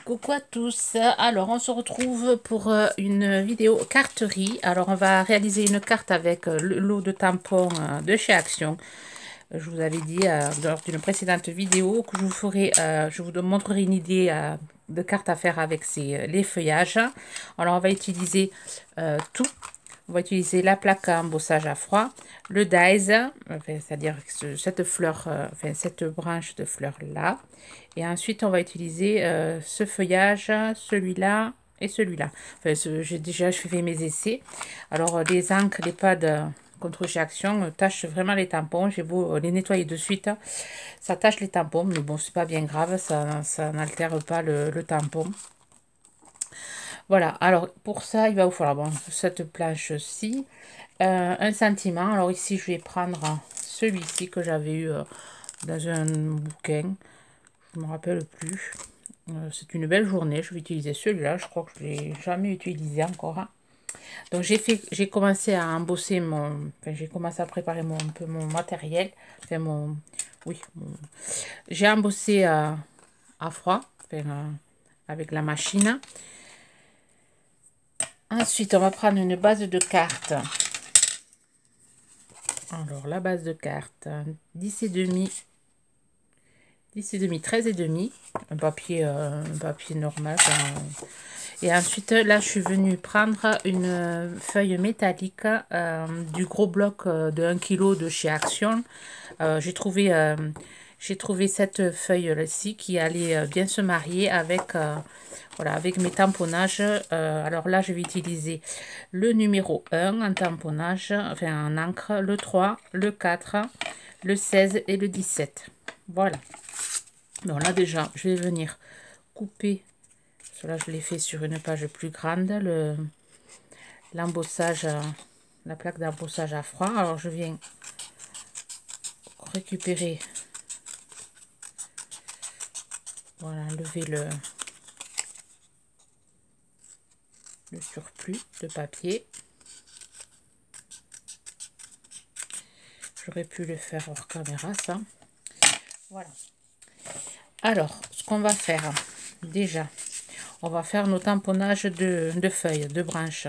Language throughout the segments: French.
Coucou à tous, alors on se retrouve pour une vidéo carterie. Alors on va réaliser une carte avec le lot de tampons de chez Action. Je vous avais dit lors d'une précédente vidéo que je vous ferai, je vous montrerai une idée de carte à faire avec les feuillages. Alors on va utiliser tout. On va utiliser la plaque à embossage à froid, le dies, enfin, c'est-à-dire cette fleur, enfin cette branche de fleur là. Et ensuite, on va utiliser ce feuillage, celui-là et celui-là. Enfin, j'ai déjà fait mes essais. Alors, les encres, les pads contre chez Action tâchent vraiment les tampons. J'ai beau les nettoyer de suite, ça tâche les tampons, mais bon, c'est pas bien grave, ça n'altère pas le tampon. Voilà, alors pour ça, il va vous falloir bon, cette planche-ci, un sentiment. Alors ici, je vais prendre celui-ci que j'avais eu dans un bouquin. Je ne me rappelle plus. C'est une belle journée. Je vais utiliser celui-là. Je crois que je ne l'ai jamais utilisé encore, hein. Donc j'ai commencé à embosser enfin, j'ai commencé à préparer un peu mon matériel. Enfin, oui. J'ai embossé à froid, enfin, avec la machine. Ensuite, on va prendre une base de cartes. Alors, la base de cartes, 10 et demi, 10 et demi, 13 et demi, un papier normal. Et ensuite, là, je suis venue prendre une feuille métallique du gros bloc de 1 kg de chez Action. J'ai trouvé cette feuille-ci qui allait bien se marier avec, voilà, avec mes tamponnages. Alors là, je vais utiliser le numéro 1 en tamponnage, enfin en encre, le 3, le 4, le 16 et le 17. Voilà. Donc là, déjà, je vais venir couper. Cela, je l'ai fait sur une page plus grande, l'embossage, la plaque d'embossage à froid. Alors, je viens récupérer, voilà, enlever le surplus de papier. J'aurais pu le faire hors caméra, ça. Voilà. Alors, ce qu'on va faire, déjà, on va faire nos tamponnages de feuilles, de branches.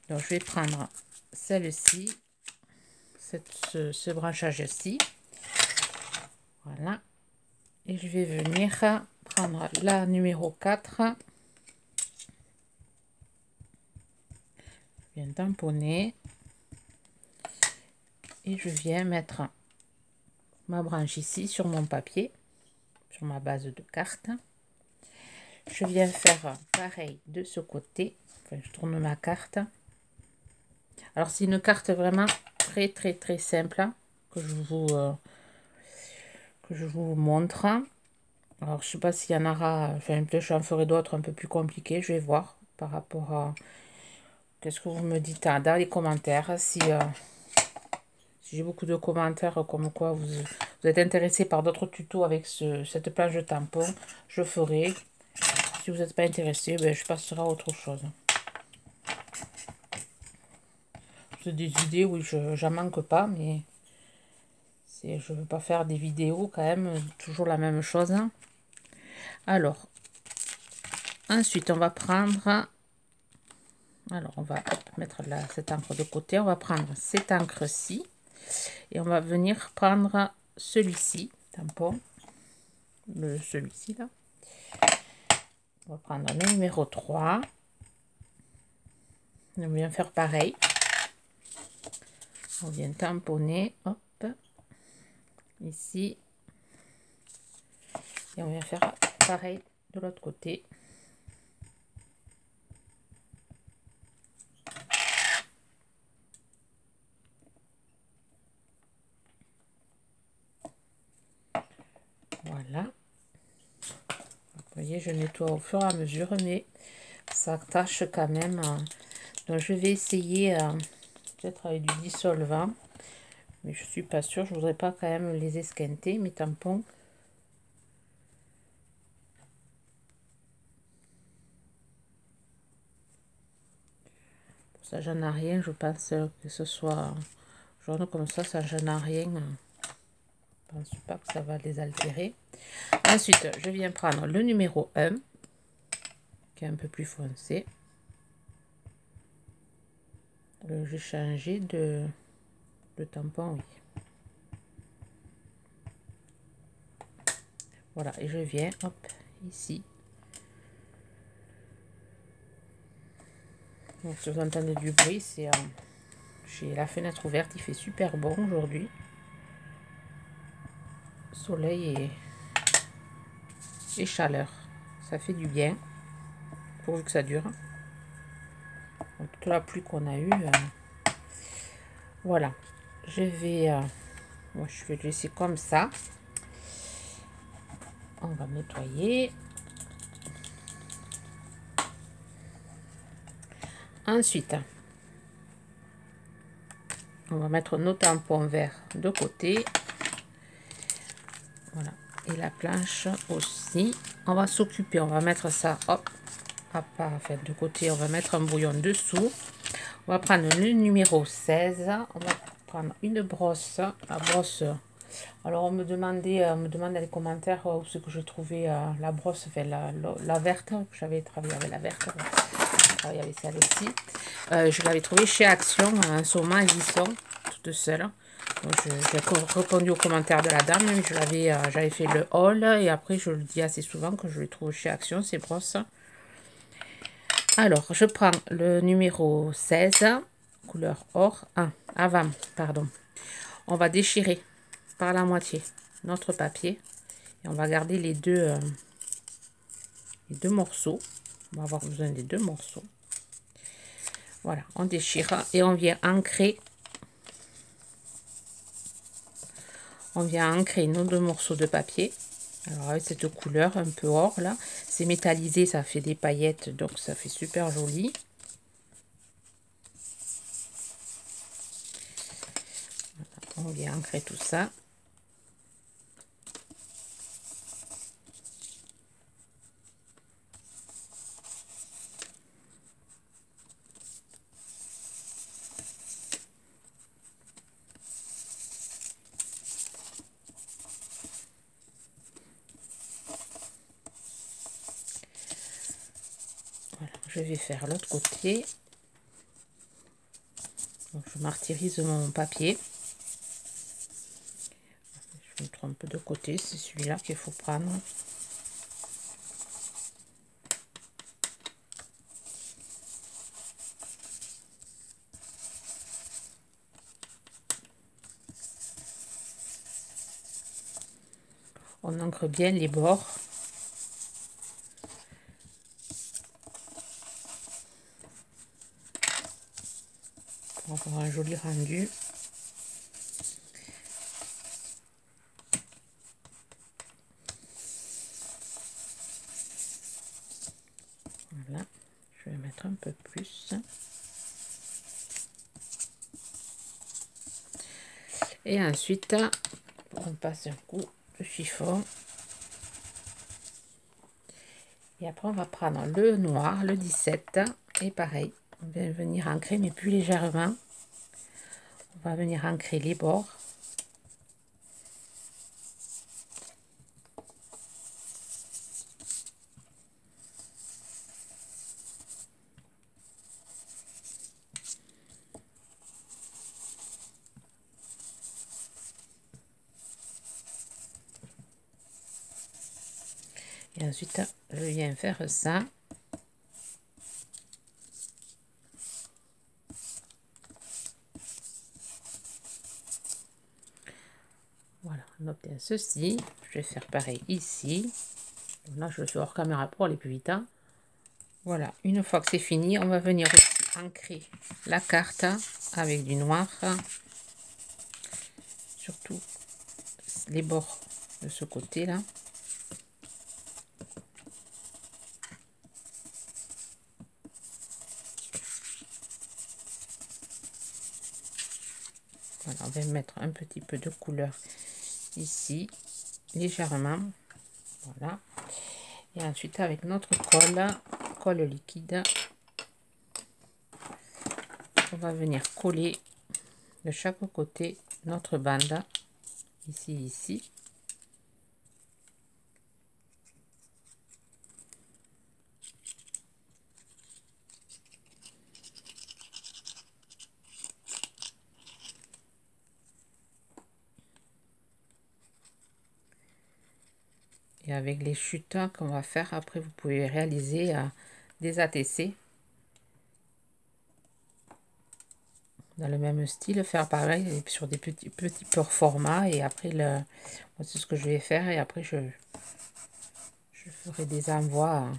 Donc, je vais prendre celle-ci, ce branchage-ci. Voilà. Et je vais venir prendre la numéro 4. Je viens tamponner. Et je viens mettre ma branche ici sur mon papier, sur ma base de carte. Je viens faire pareil de ce côté. Enfin, je tourne ma carte. Alors, c'est une carte vraiment très simple que je vous montre. Alors, je sais pas s'il y en aura, enfin, peut-être j'en ferai d'autres un peu plus compliqués. Je vais voir par rapport à qu'est-ce que vous me dites dans les commentaires. Si j'ai beaucoup de commentaires comme quoi vous êtes intéressé par d'autres tutos avec cette plage de tampons, je ferai. Si vous n'êtes pas intéressé, ben, je passerai à autre chose. C'est des idées, oui, j'en manque pas, mais je ne veux pas faire des vidéos quand même, toujours la même chose. Alors, ensuite, on va prendre... Alors, on va mettre cette encre de côté. On va prendre cette encre-ci. Et on va venir prendre celui-ci, tampon. Celui-ci, là. On va prendre le numéro 3. On vient faire pareil. On vient tamponner. Hop. Ici. Et on vient faire pareil de l'autre côté. Voilà. Vous voyez, je nettoie au fur et à mesure, mais ça tâche quand même. Donc, je vais essayer peut-être avec du dissolvant. Mais je suis pas sûre. Je voudrais pas quand même les esquinter, mes tampons. Pour ça, j'en ai rien. Je pense que ce soit jaune comme ça j'en ai rien. Je pense pas que ça va les altérer. Ensuite, je viens prendre le numéro 1. qui est un peu plus foncé. J'ai changé de tampon, oui. Voilà, et je viens, hop, ici. Donc, si vous entendez du bruit, c'est j'ai la fenêtre ouverte, il fait super bon aujourd'hui. Soleil et chaleur, ça fait du bien, pourvu que ça dure. Donc, toute la pluie qu'on a eue, voilà. Je vais, moi, je vais le laisser comme ça. On va nettoyer. Ensuite, on va mettre nos tampons verts de côté. Voilà. Et la planche aussi. On va s'occuper, on va mettre ça, hop, à part, enfin, de côté. On va mettre un bouillon dessous. On va prendre le numéro 16. On va prendre une brosse. La brosse. Alors, on me demande dans les commentaires où c'est que j'ai trouvé la brosse, enfin, la verte. J'avais travaillé avec la verte. J'ai travaillé avec celle-ci. Je l'avais trouvée chez Action, en saumon à Lisson, toute seule. J'ai répondu aux commentaires de la dame, mais j'avais fait le haul et après je le dis assez souvent que je les trouve chez Action, ces brosses. Alors, je prends le numéro 16, couleur or, avant, pardon. On va déchirer par la moitié notre papier et on va garder les deux morceaux. On va avoir besoin des deux morceaux. Voilà, on déchire et on vient ancrer. On vient ancrer nos deux morceaux de papier. Alors avec cette couleur un peu or là, c'est métallisé, ça fait des paillettes, donc ça fait super joli. Voilà, on vient ancrer tout ça. Voilà, je vais faire l'autre côté. Donc, je martyrise mon papier. Je me trompe de côté, c'est celui-là qu'il faut prendre. On ancre bien les bords. Pour avoir un joli rendu. Voilà, je vais mettre un peu plus. Et ensuite, on passe un coup de chiffon. Et après, on va prendre le noir, le 17. Et pareil, on va venir ancrer, mais plus légèrement. On va venir ancrer les bords. Et ensuite, je viens faire ça. Voilà, on obtient ceci. Je vais faire pareil ici. Là, je suis hors caméra pour aller plus vite. Hein. Voilà, une fois que c'est fini, on va venir aussi ancrer la carte avec du noir. Surtout les bords de ce côté-là. Voilà, on va mettre un petit peu de couleur ici, légèrement. Voilà. Et ensuite, avec notre colle liquide, on va venir coller de chaque côté notre bande, ici. Et avec les chutes qu'on va faire, après vous pouvez réaliser des ATC. Dans le même style, faire pareil sur des petits formats. Et après, c'est ce que je vais faire. Et après, je ferai des envois.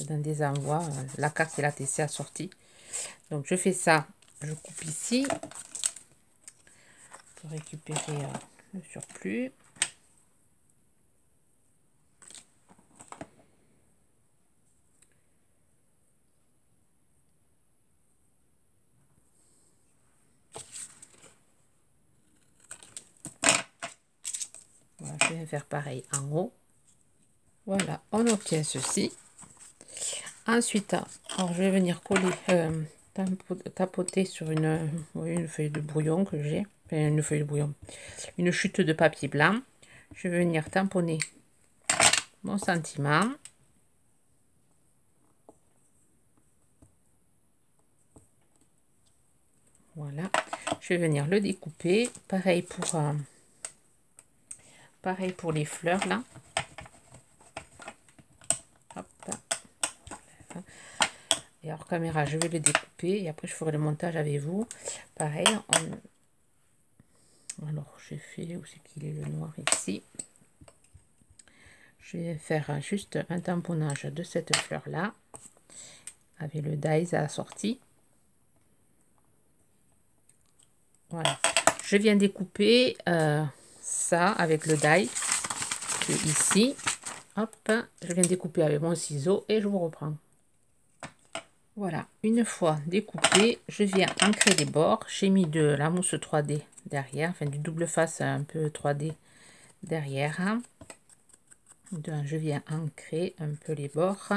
Dans des envois, la carte et la TC assortie. Donc, je fais ça. Je coupe ici. Pour récupérer le surplus. Voilà, je vais faire pareil en haut. Voilà, on obtient ceci. Ensuite, alors je vais venir coller, tapoter sur une feuille de brouillon que j'ai. Enfin, une feuille de brouillon. Une chute de papier blanc. Je vais venir tamponner mon sentiment. Voilà. Je vais venir le découper. Pareil pour les fleurs là. Hop. Et hors caméra, je vais le découper et après je ferai le montage avec vous. Pareil, alors j'ai fait, où c'est qu'il est le noir ici. Je vais faire juste un tamponnage de cette fleur là avec le dies assorti. Voilà, je viens découper ça avec le die ici. Hop, je viens découper avec mon ciseau et je vous reprends. Voilà, une fois découpé, je viens ancrer les bords. J'ai mis de la mousse 3D derrière, enfin du double face un peu 3D derrière. Donc, je viens ancrer un peu les bords.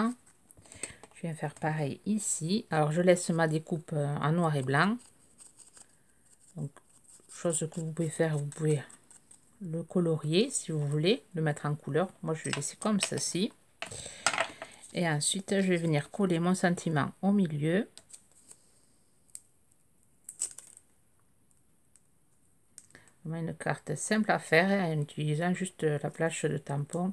Je viens faire pareil ici. Alors, je laisse ma découpe en noir et blanc. Donc, chose que vous pouvez faire, vous pouvez le colorier si vous voulez, le mettre en couleur. Moi, je vais laisser comme ceci. Et ensuite, je vais venir coller mon sentiment au milieu. Une carte simple à faire en utilisant juste la plâche de tampon.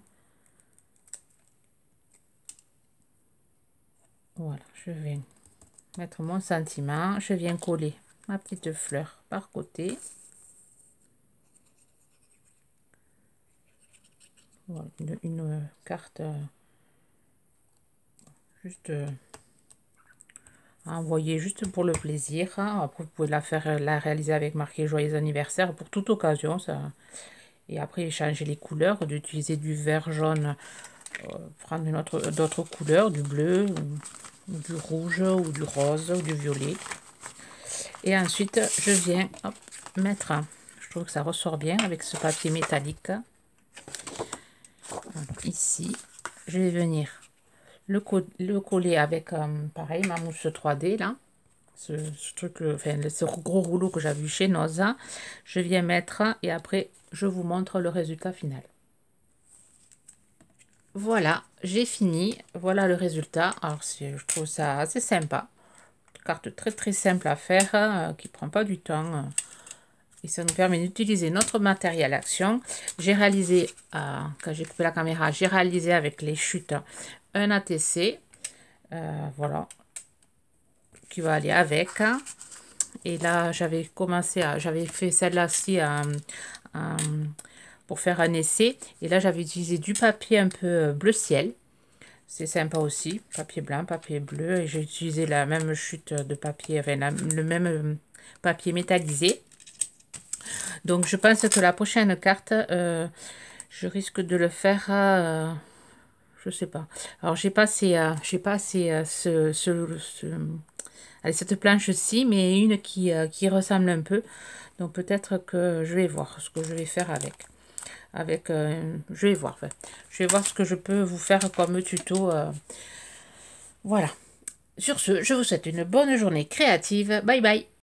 Voilà, je viens mettre mon sentiment. Je viens coller ma petite fleur par côté. Voilà, une carte juste à envoyer juste pour le plaisir. Après, vous pouvez la réaliser avec marqué joyeux anniversaire pour toute occasion. Ça. Et après, changer les couleurs, d'utiliser du vert jaune, prendre d'autres couleurs, du bleu, ou du rouge, ou du rose, ou du violet. Et ensuite, je viens mettre, je trouve que ça ressort bien avec ce papier métallique. Donc, ici, je vais venir le coller avec, pareil, ma mousse 3D, là. Ce truc, enfin, ce gros rouleau que j'avais vu chez Noza. Je viens mettre et après, je vous montre le résultat final. Voilà, j'ai fini. Voilà le résultat. Alors, je trouve ça assez sympa. Une carte très simple à faire, qui prend pas du temps. Et ça nous permet d'utiliser notre matériel action. J'ai réalisé, quand j'ai coupé la caméra, j'ai réalisé avec les chutes un ATC. Voilà. Qui va aller avec. Et là, j'avais fait celle-là-ci pour faire un essai. Et là, j'avais utilisé du papier un peu bleu ciel. C'est sympa aussi. Papier blanc, papier bleu. Et j'ai utilisé la même chute de papier, enfin le même papier métallisé. Donc, je pense que la prochaine carte, je risque de le faire, je sais pas. Alors, j'ai pas assez, allez, cette planche-ci, mais une qui ressemble un peu. Donc, peut-être que je vais voir ce que je vais faire avec. Je vais voir. Enfin, je vais voir ce que je peux vous faire comme tuto. Voilà. Sur ce, je vous souhaite une bonne journée créative. Bye bye.